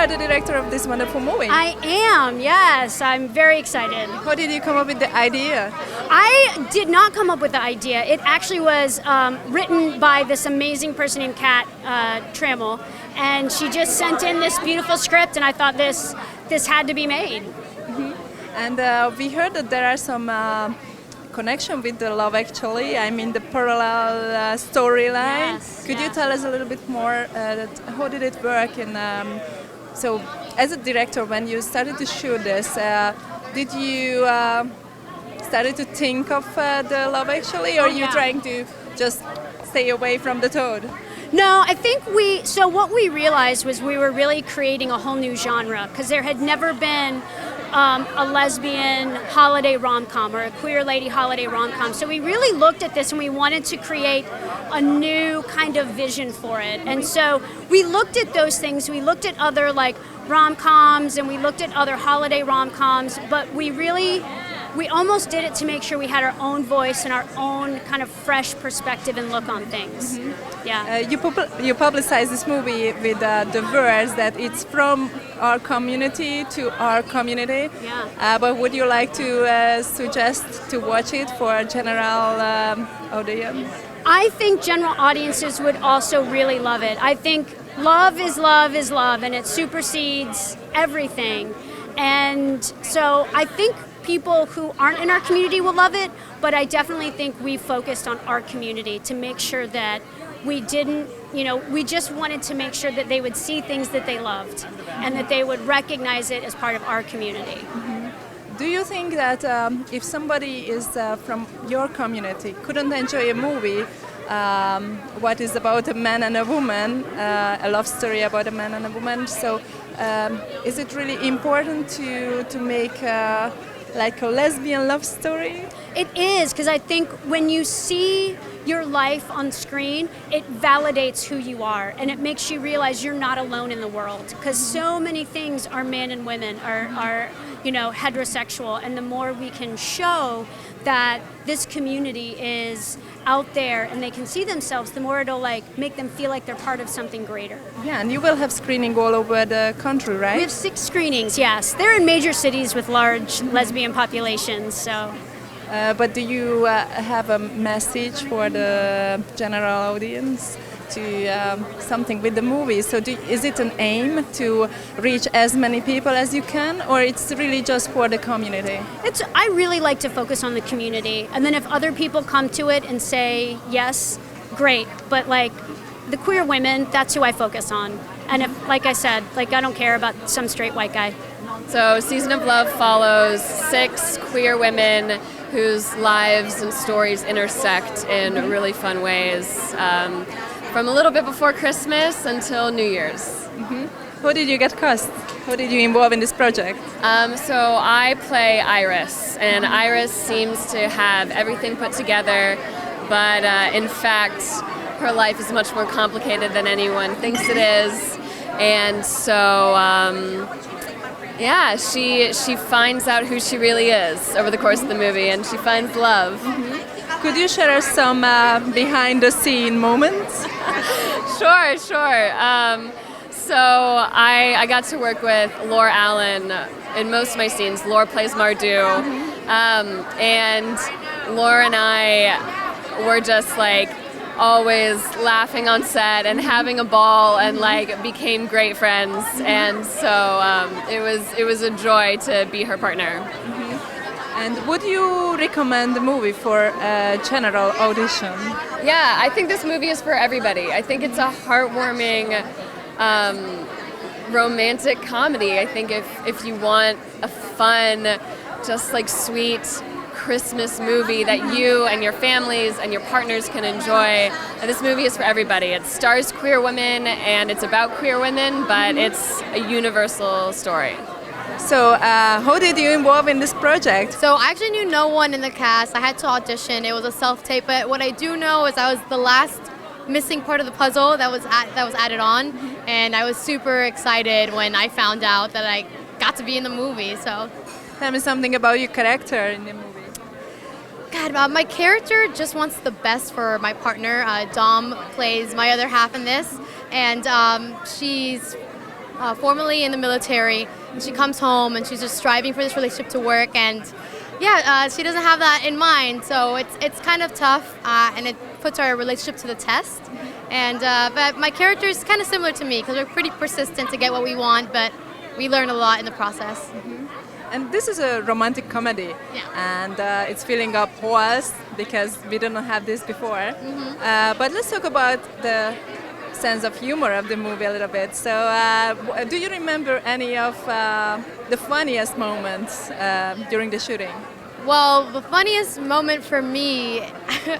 are the director of this wonderful movie. I am, yes. I'm very excited. How did you come up with the idea? I did not come up with the idea. It actually was written by this amazing person named Kat Trammell, and she just sent in this beautiful script, and I thought this had to be made. Mm-hmm. And we heard that there are some connection with the Love Actually. I mean the parallel storyline. Yes, Could you tell us a little bit more? How did it work? And so, as a director, when you started to shoot this, did you started to think of the Love Actually, or are you trying to just stay away from the toad? No, I think what we realized was we were really creating a whole new genre, because there had never been a lesbian holiday rom-com or a queer lady holiday rom-com. So we really looked at this and we wanted to create a new kind of vision for it. And so we looked at those things. We looked at other like rom-coms and we looked at other holiday rom-coms, but we almost did it to make sure we had our own voice and our own kind of fresh perspective and look on things. Mm-hmm. Yeah. You publicize this movie with the words that it's from our community to our community. Yeah. But would you like to suggest to watch it for a general audience? I think general audiences would also really love it. I think love is love is love, and it supersedes everything. And so I think people who aren't in our community will love it, but I definitely think we focused on our community to make sure that we didn't, we just wanted to make sure that they would see things that they loved and that they would recognize it as part of our community. Mm-hmm. Do you think that if somebody is from your community couldn't enjoy a movie what is about a man and a woman, a love story about a man and a woman, so is it really important to make like a lesbian love story? It is, because I think when you see your life on screen, it validates who you are, and it makes you realize you're not alone in the world, because so many things are men and women, are heterosexual, and the more we can show that this community is out there and they can see themselves, the more it'll make them feel like they're part of something greater. Yeah, and you will have screening all over the country, right? We have 6 screenings, yes. They're in major cities with large lesbian populations, so. But do you have a message for the general audience to something with the movie? So is it an aim to reach as many people as you can, or it's really just for the community? I really like to focus on the community, and then if other people come to it and say yes, great. But the queer women, that's who I focus on. And if, like I said, I don't care about some straight white guy. So Season of Love follows 6 queer women whose lives and stories intersect in really fun ways, from a little bit before Christmas until New Year's. Mm-hmm. How did you get cast? How did you involve in this project? So I play Iris, and Iris seems to have everything put together, but in fact, her life is much more complicated than anyone thinks it is. And so, she finds out who she really is over the course of the movie, and she finds love. Mm-hmm. Could you share some behind-the-scene moments? Sure. So I got to work with Laura Allen in most of my scenes. Laura plays Mardu, and Laura and I were just always laughing on set and having a ball, and became great friends. And so it was a joy to be her partner. Mm-hmm. And would you recommend the movie for a general audition? Yeah, I think this movie is for everybody. I think it's a heartwarming, romantic comedy. I think if you want a fun, just sweet Christmas movie that you and your families and your partners can enjoy, and this movie is for everybody. It stars queer women and it's about queer women, but it's a universal story. So how did you involve in this project? So I actually knew no one in the cast. I had to audition. It was a self-tape, but what I do know is I was the last missing part of the puzzle that was added on, and I was super excited when I found out that I got to be in the movie. So tell me something about your character in the movie. God, my character just wants the best for my partner. Dom plays my other half in this, and she's formerly in the military. And she comes home and she's just striving for this relationship to work. And she doesn't have that in mind. So it's kind of tough, and it puts our relationship to the test. And but my character is kind of similar to me because we're pretty persistent to get what we want, but we learn a lot in the process. And this is a romantic comedy, and it's filling up holes because we didn't have this before. But let's talk about the sense of humor of the movie a little bit. So do you remember any of the funniest moments during the shooting? Well, the funniest moment for me,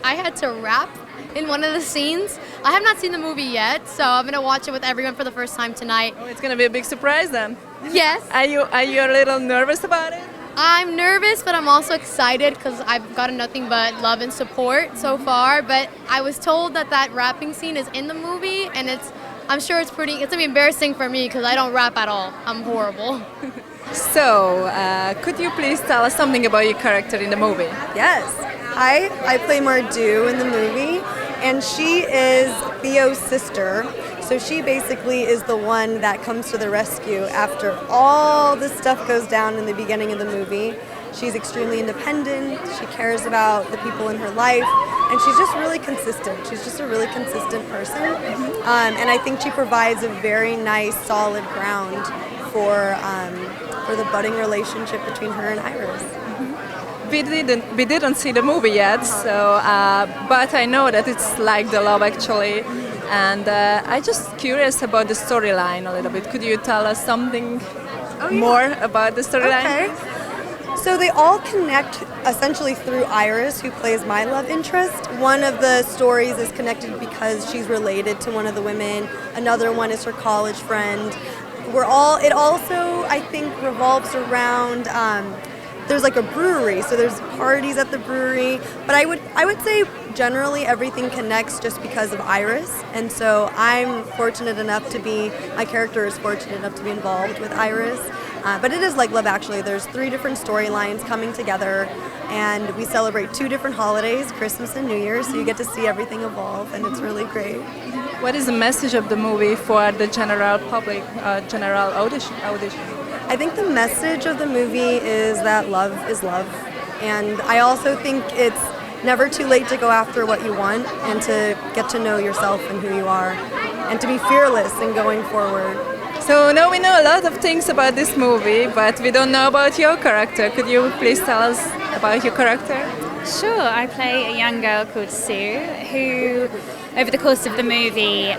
I had to rap in one of the scenes. I have not seen the movie yet, so I'm gonna watch it with everyone for the first time tonight. Oh, it's gonna be a big surprise then. Yes. Are you a little nervous about it? I'm nervous, but I'm also excited because I've gotten nothing but love and support so far. But I was told that rapping scene is in the movie, and I'm sure it's gonna be embarrassing for me because I don't rap at all. I'm horrible. So, could you please tell us something about your character in the movie? Yes. I play Mardu in the movie, and she is Theo's sister. So she basically is the one that comes to the rescue after all this stuff goes down in the beginning of the movie. She's extremely independent, she cares about the people in her life, and she's just really consistent. She's just a really consistent person. And I think she provides a very nice, solid ground for the budding relationship between her and Iris. We didn't see the movie yet, so but I know that it's like the Love Actually, and I'm just curious about the storyline a little bit. Could you tell us something more about the storyline? Okay. So they all connect essentially through Iris, who plays my love interest. One of the stories is connected because she's related to one of the women. Another one is her college friend. It also, I think, revolves around. There's like a brewery, so there's parties at the brewery. But I would say generally everything connects just because of Iris, and so I'm fortunate enough my character is fortunate enough to be involved with Iris. But it is like Love Actually. There's 3 different storylines coming together, and we celebrate 2 different holidays, Christmas and New Year's, so you get to see everything evolve, and it's really great. What is the message of the movie for the general public, general audition? I think the message of the movie is that love is love, and I also think it's never too late to go after what you want and to get to know yourself and who you are, and to be fearless in going forward. So now we know a lot of things about this movie, but we don't know about your character. Could you please tell us about your character? Sure, I play a young girl called Sue who, over the course of the movie,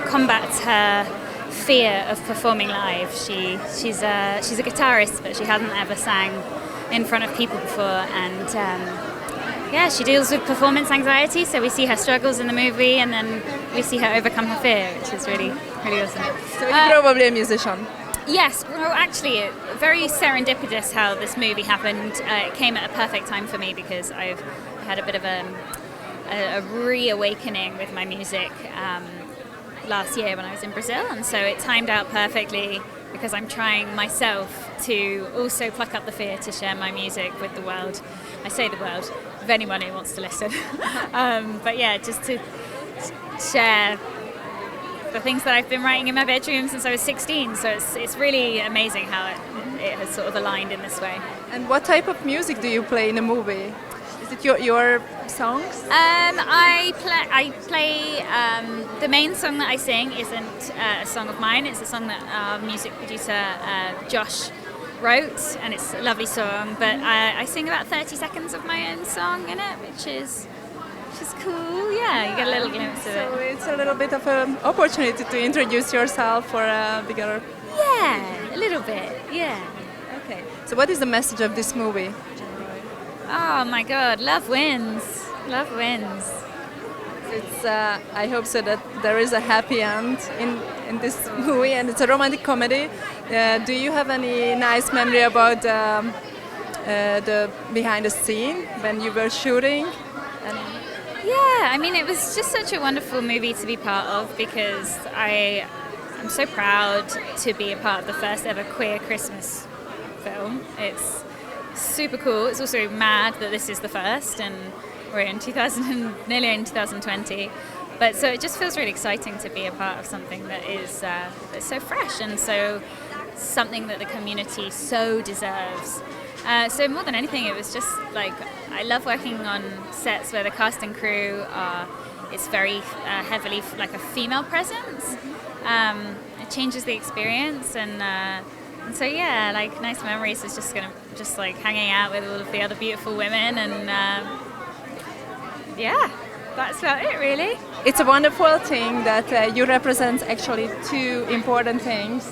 combats her fear of performing live. She's a guitarist, but she hasn't ever sang in front of people before, and she deals with performance anxiety. So we see her struggles in the movie, and then we see her overcome her fear, which is really, really awesome. So you're probably a musician. Yes, well, actually, very serendipitous how this movie happened. It came at a perfect time for me because I've had a bit of a reawakening with my music last year when I was in Brazil, and so it timed out perfectly because I'm trying myself to also pluck up the fear to share my music with the world. I say the world, of anyone who wants to listen. But yeah, just to share the things that I've been writing in my bedroom since I was 16. So it's really amazing how it has sort of aligned in this way. And what type of music do you play in a movie? Is it your songs? I play the main song that I sing isn't a song of mine. It's a song that our music producer Josh wrote, and it's a lovely song. But I sing about 30 seconds of my own song in it, which is cool. Yeah, you get a little glimpse of it. So it's a little bit of an opportunity to introduce yourself for a bigger. Yeah, a little bit. Yeah. Okay. So what is the message of this movie? Oh my God, love wins. Love wins. It's. I hope so that there is a happy end in this movie, and it's a romantic comedy. Do you have any nice memory about the behind the scene when you were shooting? Yeah, I mean, it was just such a wonderful movie to be part of because I'm so proud to be a part of the first ever queer Christmas film. It's super cool. It's also mad that this is the first, and we're in nearly in 2020. But so it just feels really exciting to be a part of something that is that's so fresh and so something that the community so deserves. So more than anything, it was just like, I love working on sets where the cast and crew it's very heavily like a female presence. It changes the experience, and so yeah, like nice memories is just like hanging out with all of the other beautiful women, and yeah, that's about it really. It's a wonderful thing that you represent actually two important things.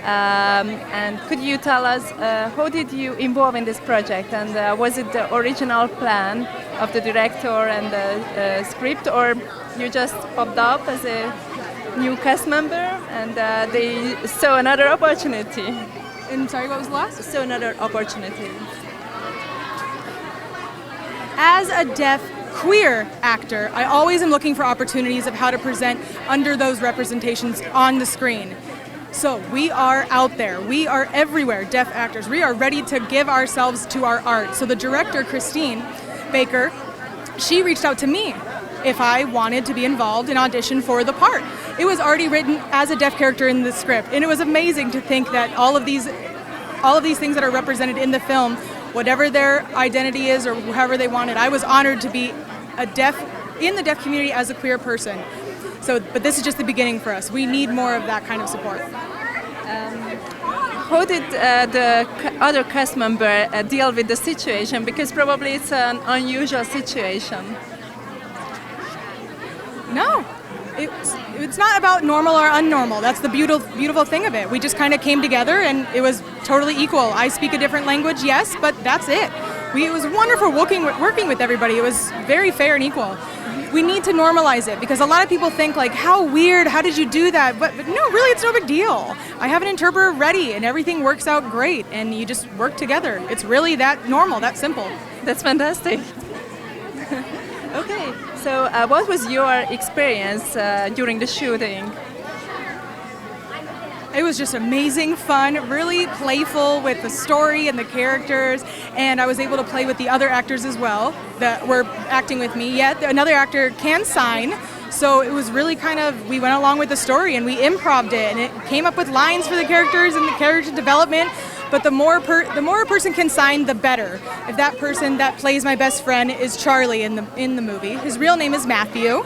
And could you tell us how did you involve in this project, and was it the original plan of the director and the script, or you just popped up as a new cast member and they saw another opportunity? And sorry, what was the last? Saw another opportunity. As a deaf queer actor, I always am looking for opportunities of how to present under those representations on the screen. So we are out there. We are everywhere, deaf actors. We are ready to give ourselves to our art. So the director, Christine Baker, she reached out to me if I wanted to be involved and audition for the part. It was already written as a deaf character in the script, and it was amazing to think that all of these things that are represented in the film, whatever their identity is or however they want it, I was honored to be in the deaf community as a queer person. So, but this is just the beginning for us. We need more of that kind of support. How did the other cast member deal with the situation? Because probably it's an unusual situation. No, it's not about normal or unnormal. That's the beautiful thing of it. We just kind of came together and it was totally equal. I speak a different language, yes, but that's it. It was wonderful working with everybody. It was very fair and equal. We need to normalize it because a lot of people think like, how weird, how did you do that? But no, really, it's no big deal. I have an interpreter ready and everything works out great and you just work together. It's really that normal, that simple. That's fantastic. Okay, so what was your experience during the shooting? It was just amazing fun, really playful with the story and the characters, and I was able to play with the other actors as well that were acting with me. Yet another actor can sign, so it was really we went along with the story and we improv'd it, and it came up with lines for the characters and the character development. But the more a person can sign, the better. If that person that plays my best friend is Charlie in the movie, his real name is Matthew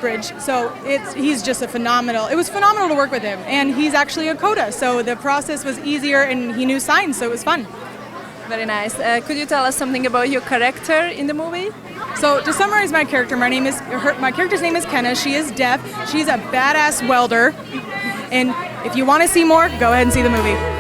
Bridge, so he's just it was phenomenal to work with him, and he's actually a CODA, so the process was easier and he knew signs, so it was fun. Very nice. Could you tell us something about your character in the movie? So to summarize my character, my character's name is Kenna. She is deaf. She's a badass welder, and if you want to see more, go ahead and see the movie.